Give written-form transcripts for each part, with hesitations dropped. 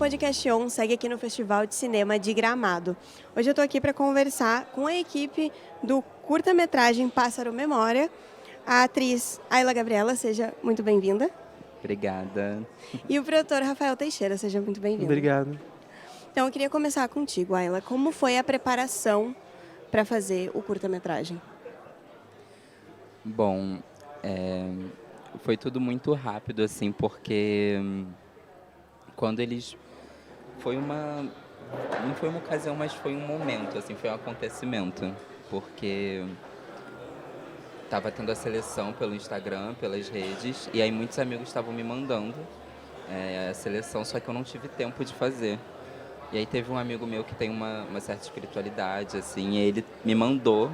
Podcast On segue aqui no Festival de Cinema de Gramado. Hoje eu estou aqui para conversar com a equipe do curta-metragem Pássaro Memória, a atriz Ayla Gabriela, seja muito bem-vinda. Obrigada. E o produtor Rafael Teixeira, seja muito bem-vindo. Obrigado. Então eu queria começar contigo, Ayla. Como foi a preparação para fazer o curta-metragem? Bom, foi tudo muito rápido, assim, porque quando eles... Não foi uma ocasião, mas foi um momento, assim, foi um acontecimento. Porque estava tendo a seleção pelo Instagram, pelas redes, e aí muitos amigos estavam me mandando a seleção, só que eu não tive tempo de fazer. E aí teve um amigo meu que tem uma certa espiritualidade, assim, e ele me mandou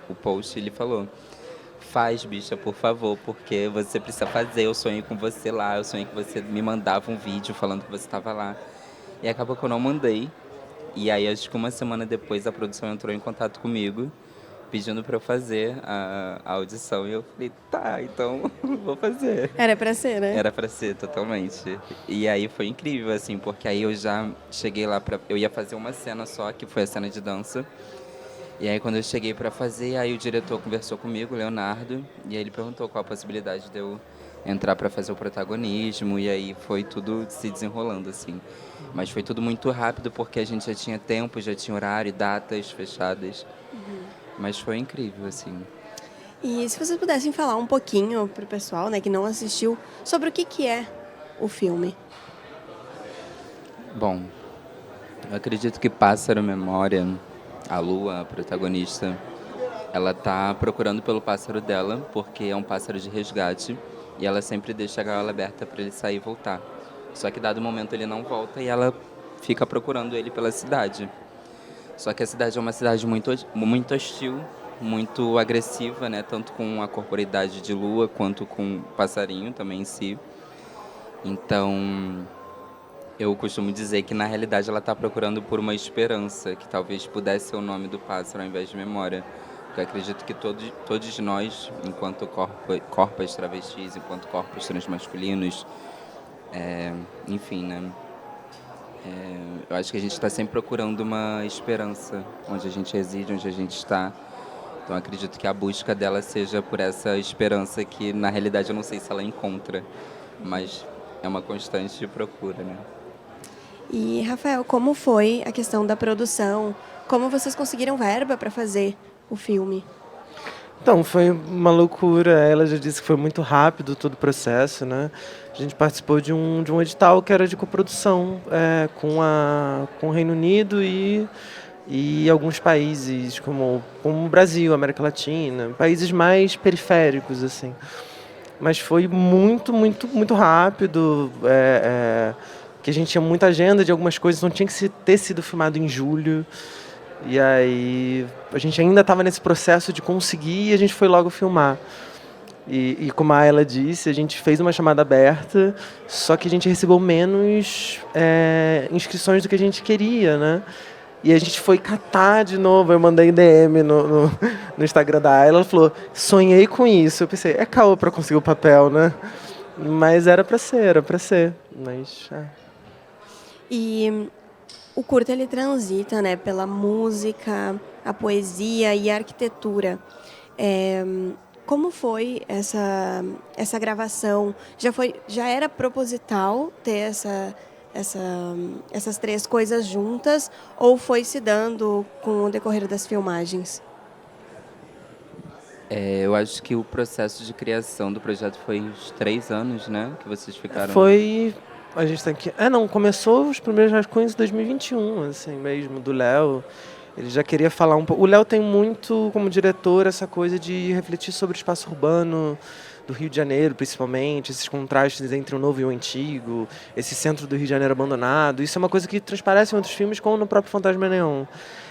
o post e ele falou: faz, bicha, por favor, porque você precisa fazer, eu sonhei com você lá, eu sonhei que você me mandava um vídeo falando que você estava lá. E acabou que eu não mandei, e aí acho que uma semana depois a produção entrou em contato comigo, pedindo para eu fazer a audição, e eu falei, tá, então vou fazer. Era para ser, né? Era para ser, totalmente. E aí foi incrível, assim, porque aí eu já cheguei lá eu ia fazer uma cena só, que foi a cena de dança. E aí quando eu cheguei para fazer, aí o diretor conversou comigo, o Leonardo, e aí ele perguntou qual a possibilidade de eu entrar para fazer o protagonismo, e aí foi tudo se desenrolando, assim. Mas foi tudo muito rápido, porque a gente já tinha tempo, já tinha horário, datas fechadas. Mas foi incrível, assim. E se vocês pudessem falar um pouquinho para o pessoal, né, que não assistiu, sobre o que é o filme. Bom, eu acredito que Pássaro Memória, a Lua, a protagonista, ela tá procurando pelo pássaro dela, porque é um pássaro de resgate, e ela sempre deixa a gaiola aberta para ele sair e voltar. Só que dado momento ele não volta e ela fica procurando ele pela cidade. Só que a cidade é uma cidade muito hostil, muito agressiva, né? Tanto com a corporeidade de Lua, quanto com o passarinho também em si. Então, eu costumo dizer que, na realidade, ela está procurando por uma esperança, que talvez pudesse ser o nome do pássaro ao invés de memória. Porque eu acredito que todos nós, enquanto corpos travestis, enquanto corpos transmasculinos, enfim, né? Eu acho que a gente está sempre procurando uma esperança onde a gente reside, onde a gente está. Então, acredito que a busca dela seja por essa esperança que, na realidade, eu não sei se ela encontra, mas é uma constante procura, né? E, Rafael, como foi a questão da produção? Como vocês conseguiram verba para fazer o filme? Então, foi uma loucura. Ela já disse que foi muito rápido todo o processo, né? A gente participou de um edital que era de coprodução com o Reino Unido e alguns países, como o Brasil, América Latina, países mais periféricos, assim. Mas foi muito, muito, muito rápido. Que a gente tinha muita agenda de algumas coisas, então tinha que ter sido filmado em julho. E aí a gente ainda estava nesse processo de conseguir e a gente foi logo filmar. E como a Ayla disse, a gente fez uma chamada aberta, só que a gente recebeu menos inscrições do que a gente queria, né? E a gente foi catar de novo, eu mandei DM no Instagram da Ayla, ela falou, sonhei com isso. Eu pensei, é caô para conseguir o papel, né? Mas era para ser. Mas, E o curta, ele transita, né, pela música, a poesia e a arquitetura. Como foi essa gravação? Já era proposital ter essas três coisas juntas ou foi se dando com o decorrer das filmagens? Eu acho que o processo de criação do projeto foi uns 3 anos, né? Que vocês ficaram... A gente tem que... começou os primeiros rascunhos em 2021, assim mesmo, do Léo. Ele já queria falar um pouco... O Léo tem muito, como diretor, essa coisa de refletir sobre o espaço urbano do Rio de Janeiro, principalmente, esses contrastes entre o novo e o antigo, esse centro do Rio de Janeiro abandonado. Isso é uma coisa que transparece em outros filmes, como no próprio Fantasma Neon.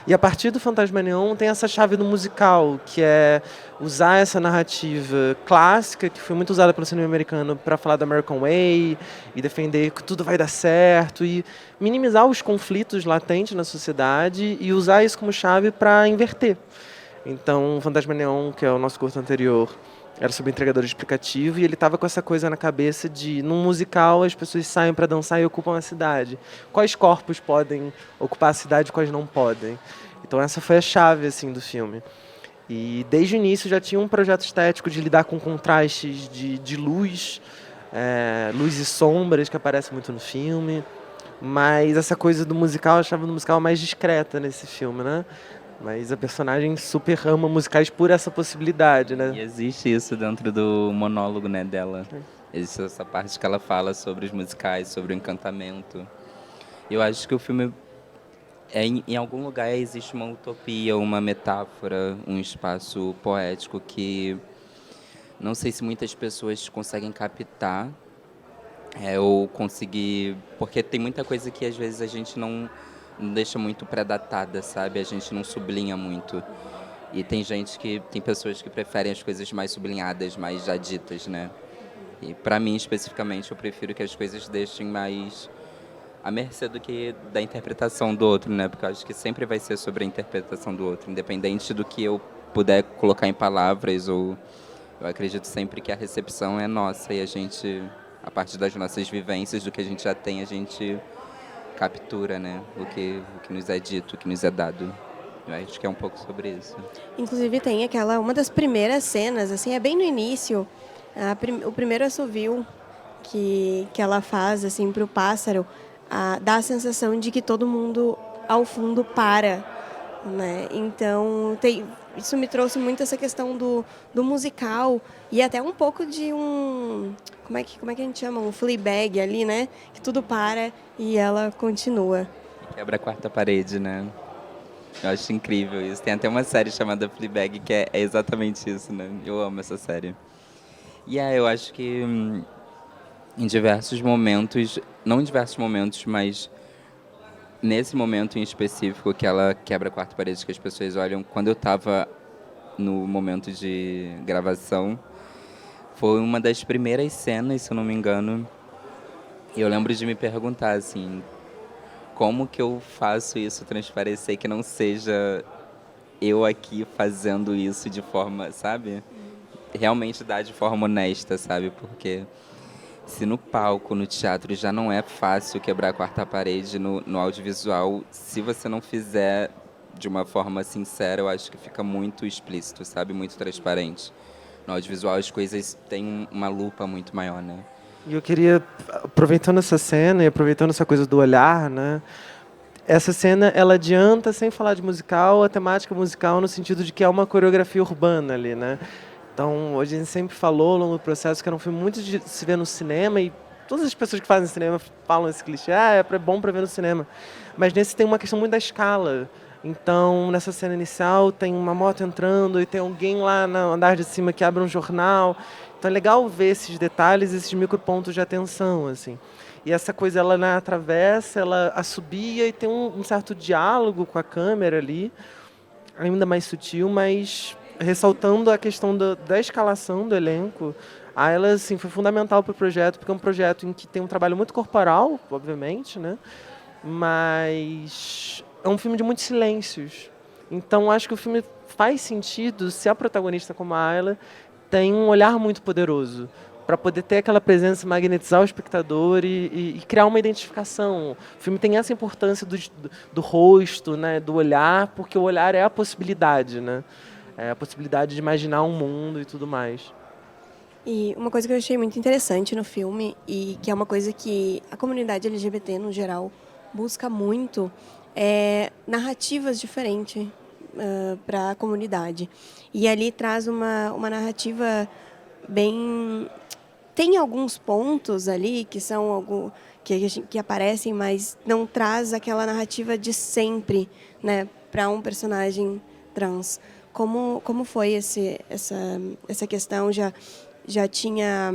E a partir do Fantasma Neon tem essa chave do musical, que é usar essa narrativa clássica, que foi muito usada pelo cinema americano, para falar da American Way e defender que tudo vai dar certo e minimizar os conflitos latentes na sociedade e usar isso como chave para inverter. Então, o Fantasma Neon, que é o nosso curso anterior, era sobre entregador de aplicativo, e ele estava com essa coisa na cabeça de, num musical, as pessoas saem para dançar e ocupam a cidade. Quais corpos podem ocupar a cidade e quais não podem? Então essa foi a chave assim, do filme. E desde o início já tinha um projeto estético de lidar com contrastes de luz, luz e sombras, que aparece muito no filme. Mas essa coisa do musical, eu achava no musical mais discreta nesse filme, né? Mas a personagem super ama musicais por essa possibilidade, né? E existe isso dentro do monólogo, né, dela. Existe essa parte que ela fala sobre os musicais, sobre o encantamento. Eu acho que o filme, em algum lugar existe uma utopia, uma metáfora, um espaço poético que não sei se muitas pessoas conseguem captar, ou conseguir... Porque tem muita coisa que às vezes a gente não deixa muito pré-datada, sabe? A gente não sublinha muito. E tem pessoas que preferem as coisas mais sublinhadas, mais já ditas, né? E para mim, especificamente, eu prefiro que as coisas deixem mais à mercê do que da interpretação do outro, né? Porque eu acho que sempre vai ser sobre a interpretação do outro, independente do que eu puder colocar em palavras, ou eu acredito sempre que a recepção é nossa e a gente, a partir das nossas vivências, do que a gente já tem, a gente captura, né? O que nos é dito, o que nos é dado. Eu acho que é um pouco sobre isso. Inclusive tem uma das primeiras cenas, assim, é bem no início, o primeiro assovio que ela faz, assim, pro pássaro, dá a sensação de que todo mundo ao fundo para, né? Então, isso me trouxe muito essa questão do musical e até um pouco de como é que a gente chama? Um Fleabag ali, né? Que tudo para e ela continua. Quebra a quarta parede, né? Eu acho incrível isso. Tem até uma série chamada Fleabag que é exatamente isso, né? Eu amo essa série. E eu acho que em diversos momentos, não em diversos momentos, mas nesse momento em específico que ela quebra a quarta parede, que as pessoas olham, quando eu estava no momento de gravação, foi uma das primeiras cenas, se eu não me engano, e eu lembro de me perguntar, assim, como que eu faço isso transparecer que não seja eu aqui fazendo isso de forma, sabe? Realmente dar de forma honesta, sabe? Porque se no palco, no teatro, já não é fácil quebrar a quarta parede, no audiovisual, se você não fizer de uma forma sincera, eu acho que fica muito explícito, sabe? Muito transparente. No audiovisual as coisas têm uma lupa muito maior, né? E eu queria, aproveitando essa cena e aproveitando essa coisa do olhar, né? Essa cena, ela adianta, sem falar de musical, a temática musical no sentido de que é uma coreografia urbana ali, né? Então, hoje a gente sempre falou ao longo do processo que era um filme muito de se ver no cinema, e todas as pessoas que fazem cinema falam esse clichê, é bom para ver no cinema. Mas nesse tem uma questão muito da escala. Então, nessa cena inicial, tem uma moto entrando e tem alguém lá no andar de cima que abre um jornal. Então é legal ver esses detalhes, esses micropontos de atenção, assim. E essa coisa, ela atravessa, ela assobia e tem um certo diálogo com a câmera ali, ainda mais sutil, mas ressaltando a questão da escalação do elenco. Ela, assim, foi fundamental para o projeto, porque é um projeto em que tem um trabalho muito corporal, obviamente, né? Mas é um filme de muitos silêncios. Então, acho que o filme faz sentido se a protagonista, como a Ayla, tem um olhar muito poderoso para poder ter aquela presença, magnetizar o espectador e criar uma identificação. O filme tem essa importância do rosto, né, do olhar, porque o olhar é a possibilidade, né? É a possibilidade de imaginar um mundo e tudo mais. E uma coisa que eu achei muito interessante no filme, e que é uma coisa que a comunidade LGBT, no geral, busca muito, é narrativas diferentes para a comunidade. E ali traz uma narrativa bem... Tem alguns pontos ali que são que aparecem, mas não traz aquela narrativa de sempre, né, para um personagem trans. Como foi essa questão? Já tinha...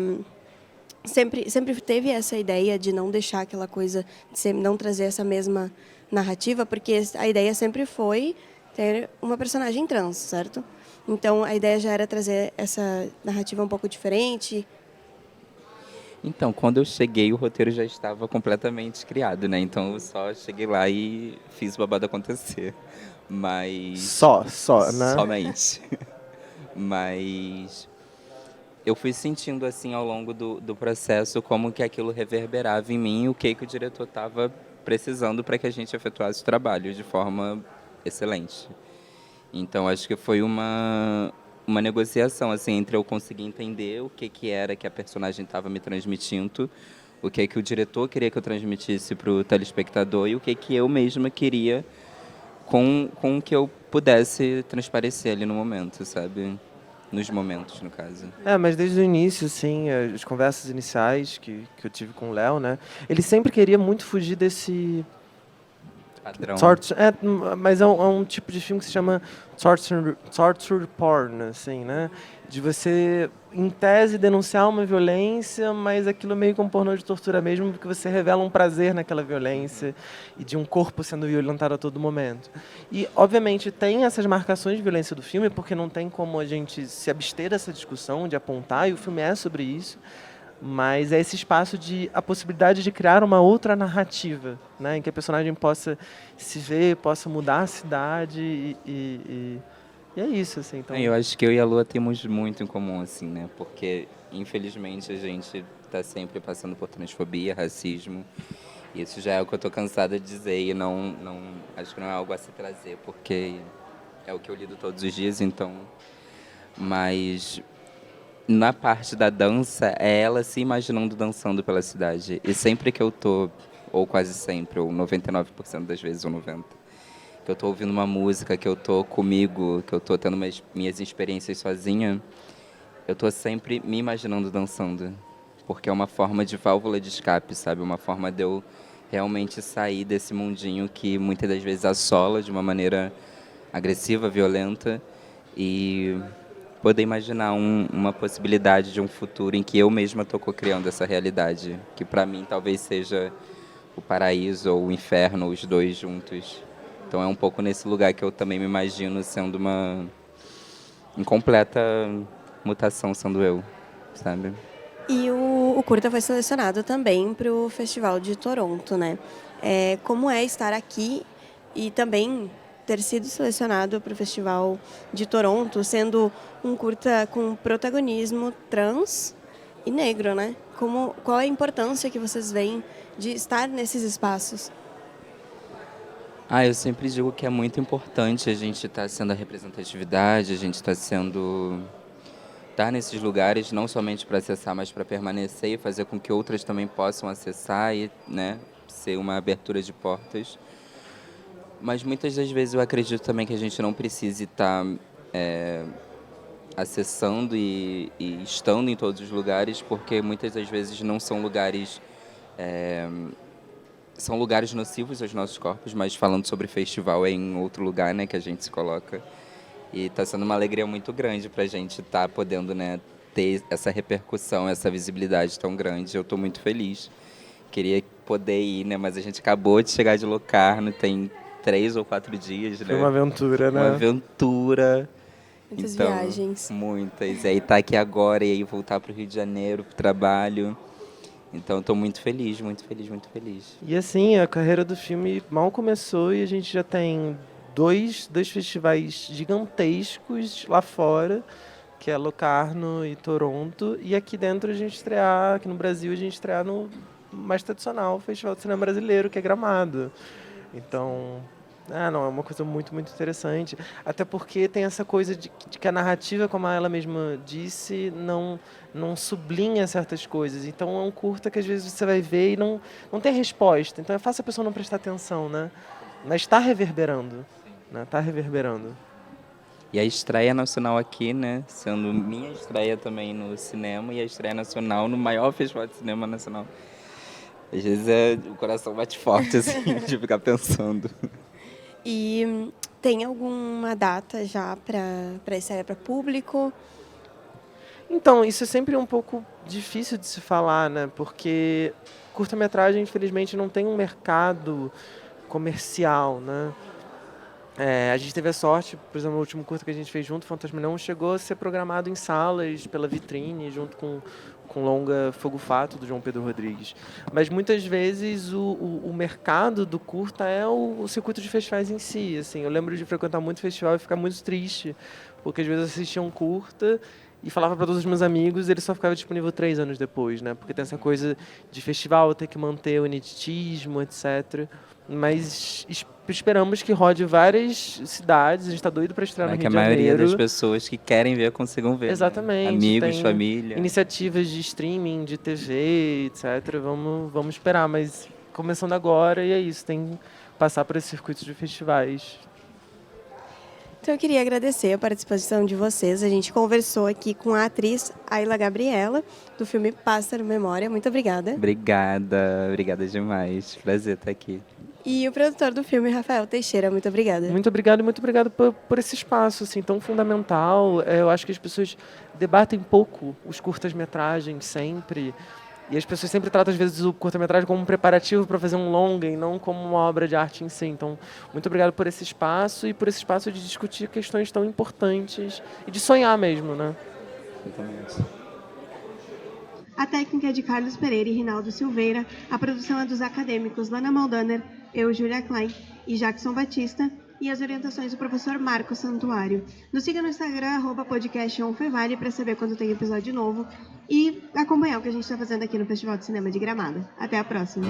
Sempre teve essa ideia de não deixar aquela coisa, de não trazer essa mesma narrativa, porque a ideia sempre foi ter uma personagem trans, certo? Então, a ideia já era trazer essa narrativa um pouco diferente. Então, quando eu cheguei, o roteiro já estava completamente criado, né? Então, eu só cheguei lá e fiz o babado acontecer. Mas... Só, né? Somente. Mas eu fui sentindo, assim, ao longo do processo, como que aquilo reverberava em mim, o que o diretor estava precisando para que a gente efetuasse o trabalho de forma excelente. Então, acho que foi uma negociação, assim, entre eu conseguir entender o que era que a personagem estava me transmitindo, o que o diretor queria que eu transmitisse para o telespectador e o que eu mesma queria com o que eu pudesse transparecer ali no momento, sabe? Nos momentos, no caso. Mas desde o início, assim, as conversas iniciais que eu tive com o Léo, né? Ele sempre queria muito fugir desse Padrão. mas é um tipo de filme que se chama torture porn, assim, né? De você, em tese, denunciar uma violência, mas aquilo meio que um pornô de tortura mesmo, porque você revela um prazer naquela violência e de um corpo sendo violentado a todo momento. E, obviamente, tem essas marcações de violência do filme, porque não tem como a gente se abster dessa discussão, de apontar, e o filme é sobre isso. Mas é esse espaço de a possibilidade de criar uma outra narrativa, né, em que a personagem possa se ver, possa mudar a cidade e é isso, assim. Então... Eu acho que eu e a Lua temos muito em comum, assim, né? Porque, infelizmente, a gente está sempre passando por transfobia, racismo. Isso já é o que eu estou cansada de dizer e acho que não é algo a se trazer, porque é o que eu lido todos os dias, então... Mas na parte da dança, é ela se imaginando dançando pela cidade. E sempre que eu tô, ou quase sempre, ou 99% das vezes, ou 90%, que eu tô ouvindo uma música, que eu tô comigo, que eu tô tendo minhas experiências sozinha, eu tô sempre me imaginando dançando. Porque é uma forma de válvula de escape, sabe? Uma forma de eu realmente sair desse mundinho que muitas das vezes assola de uma maneira agressiva, violenta, e poder imaginar uma possibilidade de um futuro em que eu mesma estou co-criando essa realidade, que para mim talvez seja o paraíso ou o inferno, os dois juntos. Então é um pouco nesse lugar que eu também me imagino sendo uma incompleta mutação, sendo eu, sabe? E o curta foi selecionado também para o Festival de Toronto, né? Como é estar aqui e também ter sido selecionado para o Festival de Toronto, sendo um curta com protagonismo trans e negro, né? Qual a importância que vocês veem de estar nesses espaços? Eu sempre digo que é muito importante a gente estar sendo a representatividade, a gente estar nesses lugares não somente para acessar, mas para permanecer e fazer com que outras também possam acessar e, né, ser uma abertura de portas. Mas muitas das vezes eu acredito também que a gente não precise estar acessando e estando em todos os lugares, porque muitas das vezes não são lugares... são lugares nocivos aos nossos corpos, mas falando sobre festival é em outro lugar, né, que a gente se coloca. E está sendo uma alegria muito grande para a gente estar podendo, né, ter essa repercussão, essa visibilidade tão grande. Eu estou muito feliz. Queria poder ir, né, mas a gente acabou de chegar de Locarno, tem 3 ou 4 dias, né? Foi uma aventura, né? Uma aventura. Muitas Então, viagens. Muitas. E aí tá aqui agora, e aí voltar para o Rio de Janeiro, para o trabalho. Então, estou muito feliz, muito feliz, muito feliz. E assim, a carreira do filme mal começou e a gente já tem dois festivais gigantescos lá fora, que é Locarno e Toronto. E aqui dentro a gente estrear, aqui no Brasil, a gente estrear no mais tradicional Festival de Cinema Brasileiro, que é Gramado. Então... é uma coisa muito, muito interessante. Até porque tem essa coisa de que a narrativa, como ela mesma disse, não sublinha certas coisas. Então é um curta que às vezes você vai ver e não tem resposta. Então é fácil a pessoa não prestar atenção, né? Mas está reverberando. Né? Tá reverberando. E a estreia nacional aqui, né? Sendo minha estreia também no cinema e a estreia nacional no maior festival de cinema nacional. Às vezes o coração bate forte, assim, de ficar pensando. E tem alguma data já para estreia para público? Então, isso é sempre um pouco difícil de se falar, né? Porque curta-metragem, infelizmente, não tem um mercado comercial, né? A gente teve a sorte, por exemplo, o último curta que a gente fez junto, Fantasminão, chegou a ser programado em salas, pela Vitrine, junto com longa Fogo Fato, do João Pedro Rodrigues. Mas muitas vezes o mercado do curta é o circuito de festivais em si. Assim, eu lembro de frequentar muito festival e ficar muito triste, porque às vezes eu assistia um curta e falava para todos os meus amigos, ele só ficava disponível 3 anos depois, né? Porque tem essa coisa de festival, ter que manter o ineditismo, etc. Mas esperamos que rode várias cidades, a gente está doido para estrear no Rio Que a de maioria Janeiro. das pessoas que querem ver consigam ver. Exatamente. Né? Amigos, tem família. iniciativas de streaming, de TV, etc. Vamos esperar, mas começando agora e é isso, tem que passar por esse circuito de festivais. Então eu queria agradecer a participação de vocês. A gente conversou aqui com a atriz Ayla Gabriela, do filme Pássaro Memória. Muito obrigada. Obrigada demais. Prazer estar aqui. E o produtor do filme, Rafael Teixeira. Muito obrigada. Muito obrigado por esse espaço assim, tão fundamental. Eu acho que as pessoas debatem pouco os curtas-metragens sempre. E as pessoas sempre tratam, às vezes, o curta-metragem como um preparativo para fazer um longa e não como uma obra de arte em si. Então, muito obrigado por esse espaço e por esse espaço de discutir questões tão importantes e de sonhar mesmo, né? Exatamente. A técnica é de Carlos Pereira e Rinaldo Silveira. A produção é dos acadêmicos Lana Maldaner, eu, Julia Klein e Jackson Batista. E as orientações do professor Marcos Santuário. Nos siga no Instagram, @podcastonfevale, para saber quando tem episódio novo e acompanhar o que a gente está fazendo aqui no Festival de Cinema de Gramado. Até a próxima!